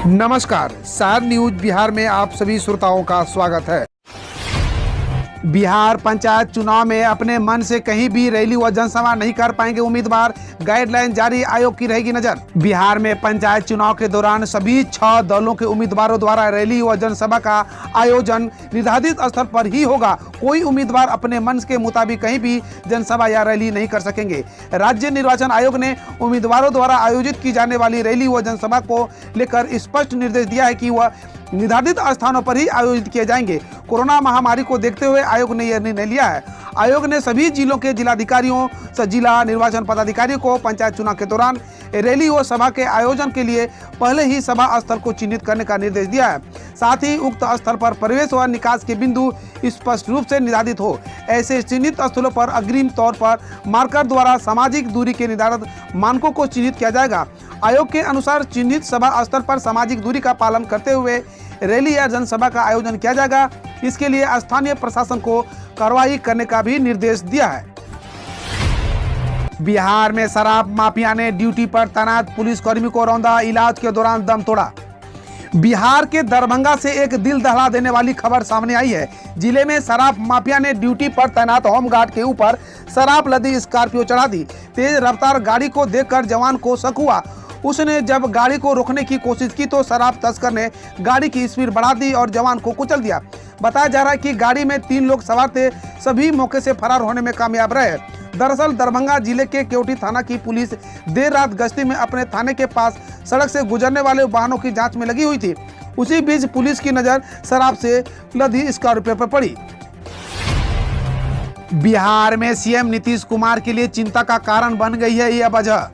नमस्कार, सार न्यूज बिहार में आप सभी श्रोताओं का स्वागत है। बिहार पंचायत चुनाव में अपने मन से कहीं भी रैली व जनसभा नहीं कर पाएंगे उम्मीदवार, गाइडलाइन जारी, आयोग की रहेगी नजर। बिहार में पंचायत चुनाव के दौरान सभी 6 दलों के उम्मीदवारों द्वारा रैली व जनसभा का आयोजन निर्धारित स्थल पर ही होगा। कोई उम्मीदवार अपने मन के मुताबिक कहीं भी जनसभा या रैली नहीं कर सकेंगे। राज्य निर्वाचन आयोग ने उम्मीदवारों द्वारा आयोजित की जाने वाली रैली व जनसभा को लेकर स्पष्ट निर्देश दिया है कि वह निर्धारित स्थानों पर ही आयोजित किए जाएंगे। कोरोना महामारी को देखते हुए आयोग ने यह निर्णय लिया है। आयोग ने सभी जिलों के जिलाधिकारियों से जिला निर्वाचन पदाधिकारियों को पंचायत चुनाव के दौरान रैली व सभा के आयोजन के लिए पहले ही सभा स्थल को चिन्हित करने का निर्देश दिया है। साथ ही उक्त स्थल पर प्रवेश व निकास के बिंदु स्पष्ट रूप से निर्धारित हो। ऐसे चिन्हित स्थलों पर अग्रिम तौर पर मार्कर द्वारा सामाजिक दूरी के निर्धारित मानकों को चिन्हित किया जाएगा। आयोग के अनुसार चिन्हित सभा स्थल पर सामाजिक दूरी का पालन करते हुए रैली या जनसभा का आयोजन किया जाएगा। इसके लिए स्थानीय प्रशासन को कार्रवाई करने का भी निर्देश दिया है। बिहार में शराब माफिया ने ड्यूटी पर तैनात पुलिसकर्मी को रौंदा, इलाज के दौरान दम तोड़ा। बिहार के दरभंगा से एक दिल दहला देने वाली खबर सामने आई है। जिले में शराब माफिया ने ड्यूटी पर तैनात होमगार्ड के ऊपर शराब लदी स्कॉर्पियो चढ़ा दी। तेज रफ्तार गाड़ी को देखकर जवान को शक हुआ। उसने जब गाड़ी को रोकने की कोशिश की तो शराब तस्कर ने गाड़ी की स्पीड बढ़ा दी और जवान को कुचल दिया। बताया जा रहा है कि गाड़ी में 3 लोग सवार थे, सभी मौके से फरार होने में कामयाब रहे। दरअसल दरभंगा जिले के केवटी थाना की पुलिस देर रात गश्ती में अपने थाने के पास सड़क से गुजरने वाले वाहनों की जांच में लगी हुई थी। उसी बीच पुलिस की नजर शराब से लदी स्कॉर्पियो पर पड़ी। बिहार में सीएम नीतीश कुमार के लिए चिंता का कारण बन गई है यह वजह।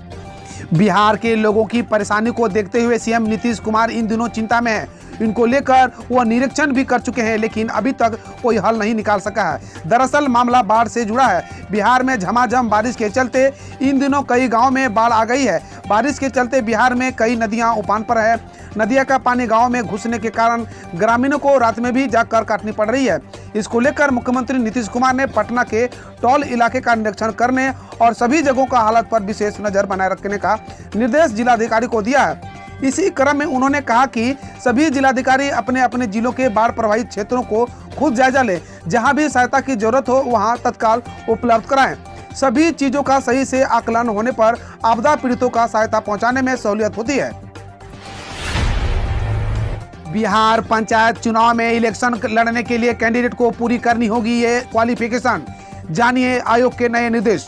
बिहार के लोगों की परेशानी को देखते हुए सीएम नीतीश कुमार इन दिनों चिंता में है। इनको लेकर वह निरीक्षण भी कर चुके हैं, लेकिन अभी तक कोई हल नहीं निकाल सका है। दरअसल मामला बाढ़ से जुड़ा है। बिहार में झमाझम बारिश के चलते इन दिनों कई गांव में बाढ़ आ गई है। बारिश के चलते बिहार में कई नदियां उफान पर है। नदिया का पानी गांव में घुसने के कारण ग्रामीणों को रात में भी जाकर काटनी पड़ रही है। इसको लेकर मुख्यमंत्री नीतीश कुमार ने पटना के टॉल इलाके का निरीक्षण करने और सभी जगहों का हालत पर विशेष नजर बनाए रखने का निर्देश जिलाधिकारी को दिया है। इसी क्रम में उन्होंने कहा कि सभी जिलाधिकारी अपने अपने जिलों के बाढ़ प्रभावित क्षेत्रों को खुद जायजा लें। जहां भी सहायता की जरूरत हो वहां तत्काल उपलब्ध कराएं। सभी चीजों का सही से आकलन होने पर आपदा पीड़ितों का सहायता पहुंचाने में सहूलियत होती है। बिहार पंचायत चुनाव में इलेक्शन लड़ने के लिए कैंडिडेट को पूरी करनी होगी ये क्वालिफिकेशन। जानिए आयोग के नए निर्देश।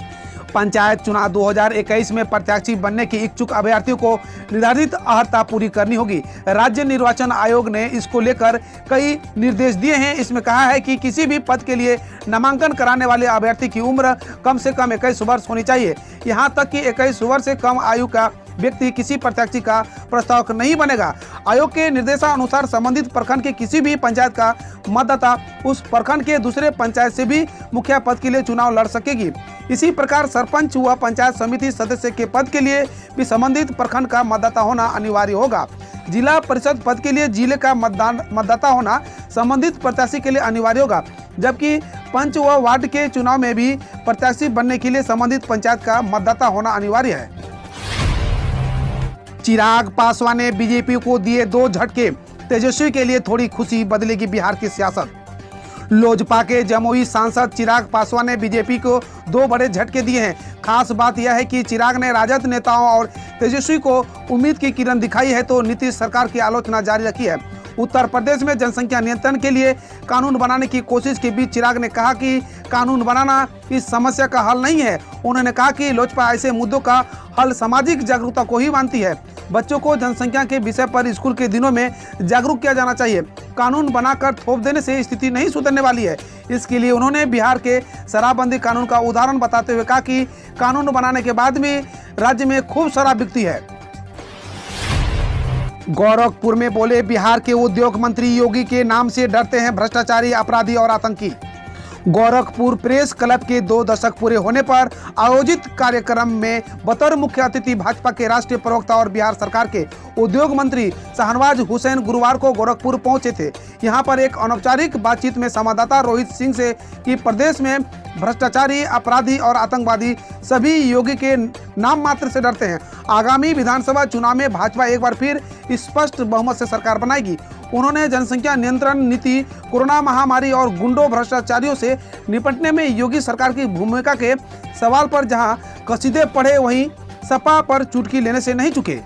पंचायत चुनाव 2021 में प्रत्याशी बनने के इच्छुक अभ्यर्थियों को निर्धारित अर्हता पूरी करनी होगी। राज्य निर्वाचन आयोग ने इसको लेकर कई निर्देश दिए हैं। इसमें कहा है कि किसी भी पद के लिए नामांकन कराने वाले अभ्यर्थी की उम्र कम से कम 21 वर्ष होनी चाहिए। यहां तक कि 21 वर्ष से कम आयु का व्यक्ति किसी प्रत्याशी का प्रस्तावक नहीं बनेगा। आयोग के निर्देशानुसार संबंधित प्रखंड के किसी भी पंचायत का मतदाता उस प्रखंड के दूसरे पंचायत से भी मुखिया पद के लिए चुनाव लड़ सकेगी। इसी प्रकार सरपंच व पंचायत समिति सदस्य के पद के लिए भी संबंधित प्रखंड का मतदाता होना अनिवार्य होगा। जिला परिषद पद के लिए जिले का मतदाता होना संबंधित प्रत्याशी के लिए अनिवार्य होगा। जबकि पंच व वार्ड के चुनाव में भी प्रत्याशी बनने के लिए संबंधित पंचायत का मतदाता होना अनिवार्य है। चिराग पासवान ने बीजेपी को दिए 2 झटके। तेजस्वी के लिए थोड़ी खुशी, बदलेगी बिहार की सियासत। लोजपा के जमुई सांसद चिराग पासवान ने बीजेपी को 2 बड़े झटके दिए हैं। खास बात यह है कि चिराग ने राजद नेताओं और तेजस्वी को उम्मीद की किरण दिखाई है तो नीतीश सरकार की आलोचना जारी रखी है। उत्तर प्रदेश में जनसंख्या नियंत्रण के लिए कानून बनाने की कोशिश के बीच चिराग ने कहा कि कानून बनाना इस समस्या का हल नहीं है। उन्होंने कहा कि लोजपा ऐसे मुद्दों का हल सामाजिक जागरूकता को ही मानती है। बच्चों को जनसंख्या के विषय पर स्कूल के दिनों में जागरूक किया जाना चाहिए। कानून बनाकर थोप देने से स्थिति नहीं सुधरने वाली है। इसके लिए उन्होंने बिहार के शराबबंदी कानून का उदाहरण बताते हुए कहा कि कानून बनाने के बाद भी राज्य में खूब शराब बिकती है। गोरखपुर में बोले बिहार के उद्योग मंत्री योगी के नाम से डरते हैं भ्रष्टाचारी, अपराधी और आतंकी। गोरखपुर प्रेस क्लब के 2 दशक पूरे होने पर आयोजित कार्यक्रम में बतौर मुख्य अतिथि भाजपा के राष्ट्रीय प्रवक्ता और बिहार सरकार के उद्योग मंत्री शाहनवाज हुसैन गुरुवार को गोरखपुर पहुंचे थे। यहां पर एक अनौपचारिक बातचीत में संवाददाता रोहित सिंह से कि प्रदेश में भ्रष्टाचारी, अपराधी और आतंकवादी सभी योगी के नाम मात्र से डरते हैं। आगामी विधानसभा चुनाव में भाजपा एक बार फिर स्पष्ट बहुमत से सरकार बनाएगी। उन्होंने जनसंख्या नियंत्रण नीति, कोरोना महामारी और गुंडों भ्रष्टाचारियों से निपटने में योगी सरकार की भूमिका के सवाल पर जहां कसीदे पढ़े वहीं सपा पर चुटकी लेने से नहीं चुके।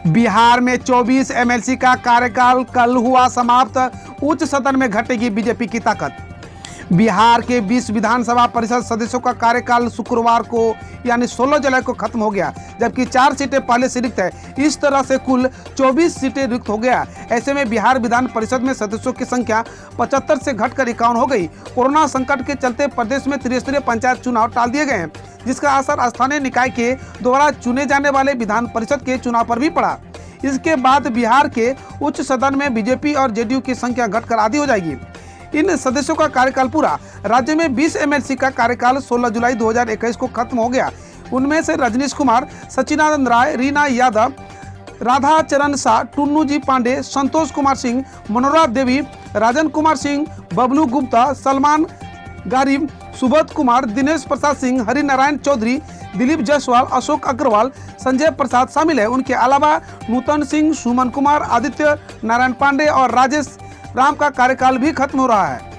बिहार में 24 एमएलसी का कार्यकाल कल हुआ समाप्त। उच्च सदन में घटेगी बीजेपी की ताकत। बिहार के 20 विधानसभा परिषद सदस्यों का कार्यकाल शुक्रवार को यानी 16 जुलाई को खत्म हो गया, जबकि 4 सीटें पहले से रिक्त है। इस तरह से कुल 24 सीटें रिक्त हो गया। ऐसे में बिहार विधान परिषद में सदस्यों की संख्या 75 से घटकर 51 हो गई। कोरोना संकट के चलते प्रदेश में त्रिस्तरीय पंचायत चुनाव टाल दिए गए हैं, जिसका असर स्थानीय निकाय के द्वारा चुने जाने वाले विधान परिषद के चुनाव पर भी पड़ा। इसके बाद बिहार के उच्च सदन में बीजेपी और जेडीयू की संख्या घटकर आधी हो जाएगी। इन सदस्यों का कार्यकाल पूरा। राज्य में 20 एमएलसी का कार्यकाल 16 जुलाई 2021 को खत्म हो गया। उनमें से रजनीश कुमार, सचिदानंद राय, रीना यादव, राधा चरण शाह, टुन्नू जी पांडे, संतोष कुमार सिंह, मनोरमा देवी, राजन कुमार सिंह, बबलू गुप्ता, सलमान गारिब, सुबोध कुमार, दिनेश प्रसाद सिंह, हरिनारायण चौधरी, दिलीप जायसवाल, अशोक अग्रवाल, संजय प्रसाद शामिल है। उनके अलावा नूतन सिंह, सुमन कुमार, आदित्य नारायण पांडे और राजेश राम का कार्यकाल भी खत्म हो रहा है।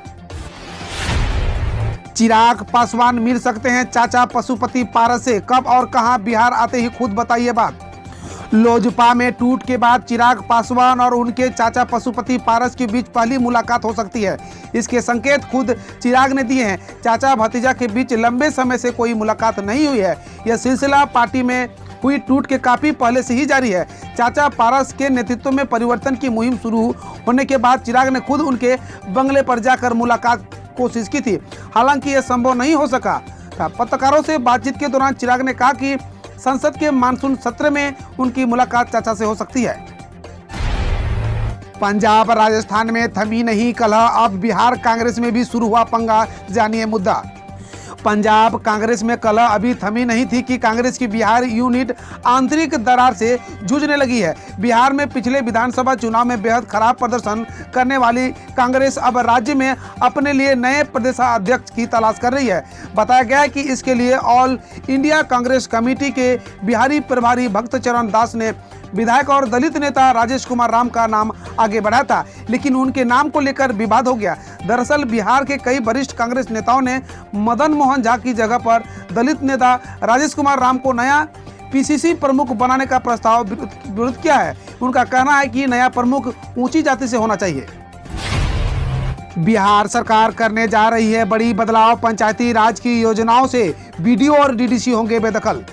चिराग पासवान मिल सकते हैं चाचा पशुपति पारस से, कब और कहां? बिहार आते ही खुद बताइए बात। लोजपा में टूट के बाद चिराग पासवान और उनके चाचा पशुपति पारस के बीच पहली मुलाकात हो सकती है। इसके संकेत खुद चिराग ने दिए हैं। चाचा भतीजा के बीच लंबे समय से कोई मुलाकात नहीं हुई है। यह सिलसिला पार्टी में हुई टूट के काफी पहले से ही जारी है। चाचा पारस के नेतृत्व में परिवर्तन की मुहिम शुरू होने के बाद चिराग ने खुद उनके बंगले पर जाकर मुलाकात कोशिश की थी। हालांकि यह संभव नहीं हो सका था। पत्रकारों से बातचीत के दौरान चिराग ने कहा कि संसद के मानसून सत्र में उनकी मुलाकात चाचा से हो सकती है। पंजाब राजस्थान में थमी नहीं कलह, अब बिहार कांग्रेस में भी शुरू हुआ पंगा। जानिए मुद्दा। पंजाब कांग्रेस में कलह अभी थमी नहीं थी कि कांग्रेस की बिहार यूनिट आंतरिक दरार से जूझने लगी है। बिहार में पिछले विधानसभा चुनाव में बेहद खराब प्रदर्शन करने वाली कांग्रेस अब राज्य में अपने लिए नए प्रदेशाध्यक्ष की तलाश कर रही है। बताया गया है कि इसके लिए ऑल इंडिया कांग्रेस कमेटी के बिहारी प्रभारी भक्त चरण दास ने विधायक और दलित नेता राजेश कुमार राम का नाम आगे बढ़ाया था, लेकिन उनके नाम को लेकर विवाद हो गया। दरअसल बिहार के कई वरिष्ठ कांग्रेस नेताओं ने मदन मोहन झा की जगह पर दलित नेता राजेश कुमार राम को नया पीसीसी प्रमुख बनाने का प्रस्ताव विरोध किया है। उनका कहना है कि नया प्रमुख ऊंची जाति से होना चाहिए। बिहार सरकार करने जा रही है बड़ी बदलाव। पंचायती राज की योजनाओं से बीडीओ और डीडीसी होंगे बेदखल।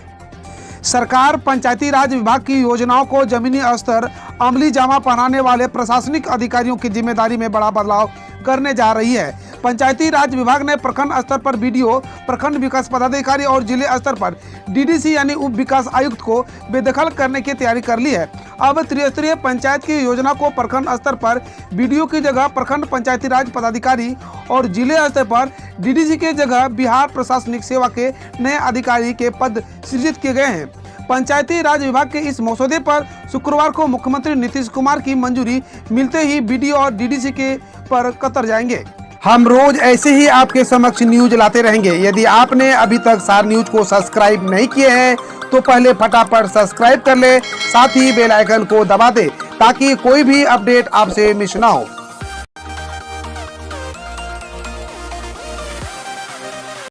सरकार पंचायती राज विभाग की योजनाओं को जमीनी स्तर अमली जामा पहनाने वाले प्रशासनिक अधिकारियों की जिम्मेदारी में बड़ा बदलाव करने जा रही है। पंचायती राज विभाग ने प्रखंड स्तर पर बीडीओ, प्रखंड विकास पदाधिकारी और जिले स्तर पर डीडीसी यानी उप विकास आयुक्त को बेदखल करने की तैयारी कर ली है। अब त्रिस्तरीय पंचायत की योजना को प्रखंड स्तर पर बीडीओ की जगह प्रखंड पंचायती राज पदाधिकारी और जिले स्तर पर डीडीसी की जगह बिहार प्रशासनिक सेवा के नए अधिकारी के पद सृजित किए गए हैं। पंचायती राज विभाग के इस मसौदे पर शुक्रवार को मुख्यमंत्री नीतीश कुमार की मंजूरी मिलते ही बीडीओ और डीडीसी के पर कतर जाएंगे। हम रोज ऐसे ही आपके समक्ष न्यूज लाते रहेंगे। यदि आपने अभी तक सार न्यूज को सब्सक्राइब नहीं किए हैं तो पहले फटाफट सब्सक्राइब कर ले, साथ ही बेल आइकन को दबा दे ताकि कोई भी अपडेट आपसे मिस ना हो।